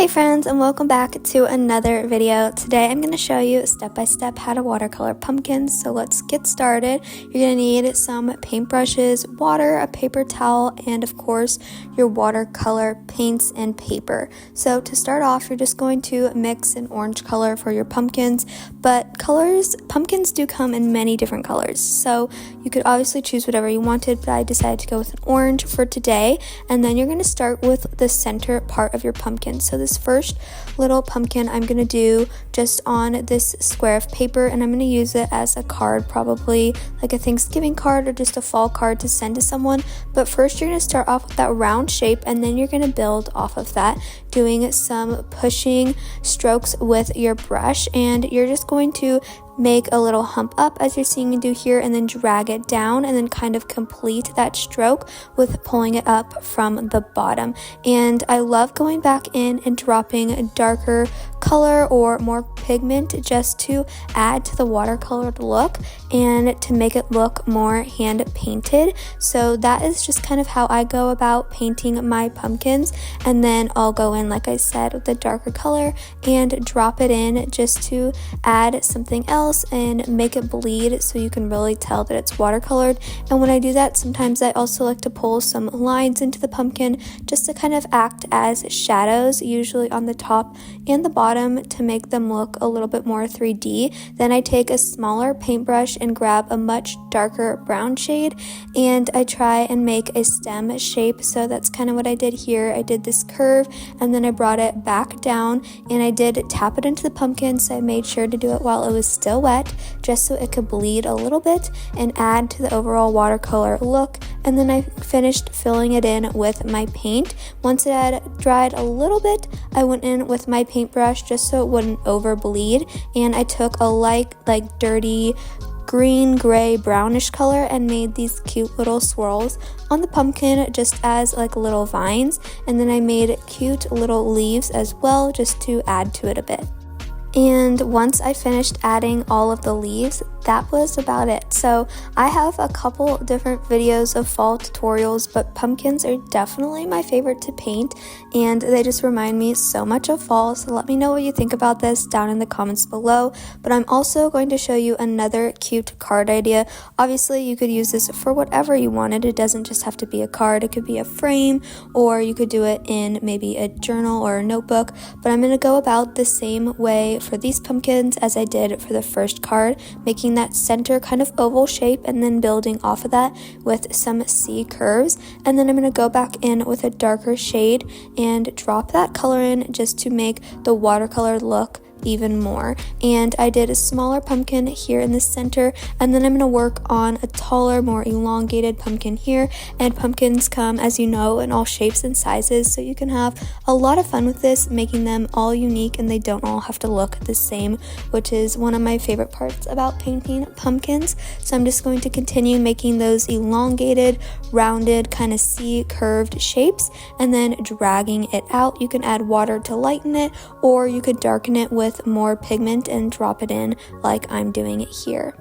Hey friends, and welcome back to another video. Today I'm going to show you step by step how to watercolor pumpkins. So let's get started. You're going to need some paintbrushes, water, a paper towel, and of course your watercolor paints and paper. So to start off, you're just going to mix an orange color for your pumpkins, but pumpkins do come in many different colors. So you could obviously choose whatever you wanted, but I decided to go with an orange for today. And then you're going to start with the center part of your pumpkin. So this first little pumpkin I'm going to do just on this square of paper, and I'm going to use it as a card, probably like a Thanksgiving card or just a fall card to send to someone. But first you're going to start off with that round shape, and then you're going to build off of that, doing some pushing strokes with your brush, and you're just going to make a little hump up as you're seeing me do here, and then drag it down, and then kind of complete that stroke with pulling it up from the bottom. And I love going back in and dropping a darker color or more pigment just to add to the watercolored look and to make it look more hand painted. So that is just kind of how I go about painting my pumpkins, and then I'll go in, like I said, with the darker color and drop it in just to add something else and make it bleed so you can really tell that it's watercolored. And when I do that, sometimes I also like to pull some lines into the pumpkin just to kind of act as shadows, usually on the top and the bottom, to make them look a little bit more 3D. Then I take a smaller paintbrush and grab a much darker brown shade, and I try and make a stem shape. So that's kind of what I did here. I did this curve and then I brought it back down, and I did tap it into the pumpkin, so I made sure to do it while it was still wet, just so it could bleed a little bit and add to the overall watercolor look. And then I finished filling it in with my paint. Once it had dried a little bit, I went in with my paintbrush just so it wouldn't over bleed, and I took a like dirty green, gray, brownish color and made these cute little swirls on the pumpkin just as like little vines. And then I made cute little leaves as well just to add to it a bit. And once I finished adding all of the leaves, that was about it. So I have a couple different videos of fall tutorials, but pumpkins are definitely my favorite to paint, and they just remind me so much of fall. So let me know what you think about this down in the comments below. But I'm also going to show you another cute card idea. Obviously you could use this for whatever you wanted. It doesn't just have to be a card. It could be a frame, or you could do it in maybe a journal or a notebook. But I'm going to go about the same way for these pumpkins as I did for the first card, making that center kind of oval shape and then building off of that with some C curves. And then I'm going to go back in with a darker shade and drop that color in just to make the watercolor look even more. And I did a smaller pumpkin here in the center, and then I'm going to work on a taller, more elongated pumpkin here. And pumpkins come, as you know, in all shapes and sizes, so you can have a lot of fun with this, making them all unique and they don't all have to look the same, which is one of my favorite parts about painting pumpkins. So I'm just going to continue making those elongated, rounded, kind of C curved shapes, and then dragging it out. You can add water to lighten it, or you could darken it with more pigment and drop it in like I'm doing it here.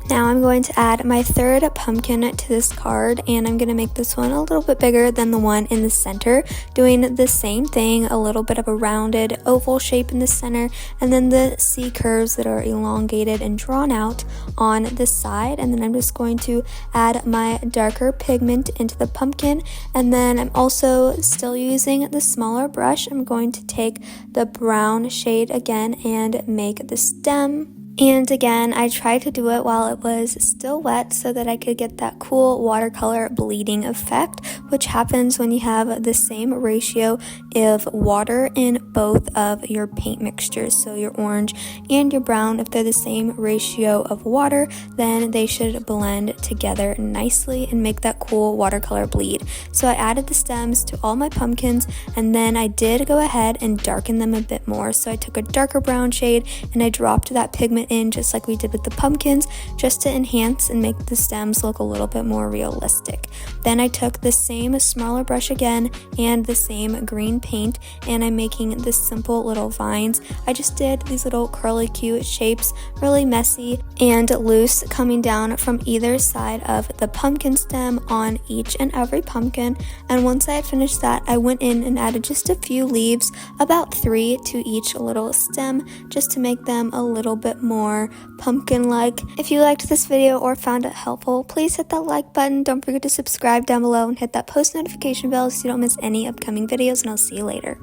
Now I'm going to add my third pumpkin to this card, and I'm going to make this one a little bit bigger than the one in the center, doing the same thing, a little bit of a rounded oval shape in the center, and then the C curves that are elongated and drawn out on the side. And then I'm just going to add my darker pigment into the pumpkin, and then I'm also still using the smaller brush. I'm going to take the brown shade again and make the stem. And again, I tried to do it while it was still wet so that I could get that cool watercolor bleeding effect, which happens when you have the same ratio of water in both of your paint mixtures. So your orange and your brown, if they're the same ratio of water, then they should blend together nicely and make that cool watercolor bleed. So I added the stems to all my pumpkins, and then I did go ahead and darken them a bit more. So I took a darker brown shade and I dropped that pigment went in just like we did with the pumpkins, just to enhance and make the stems look a little bit more realistic. Then I took the same smaller brush again and the same green paint, and I'm making this simple little vines. I just did these little curly cute shapes, really messy and loose, coming down from either side of the pumpkin stem on each and every pumpkin. And once I had finished that, I went in and added just a few leaves, about 3 to each little stem, just to make them a little bit more pumpkin-like. If you liked this video or found it helpful, please hit that like button. Don't forget to subscribe down below and hit that post notification bell so you don't miss any upcoming videos, and I'll see you later.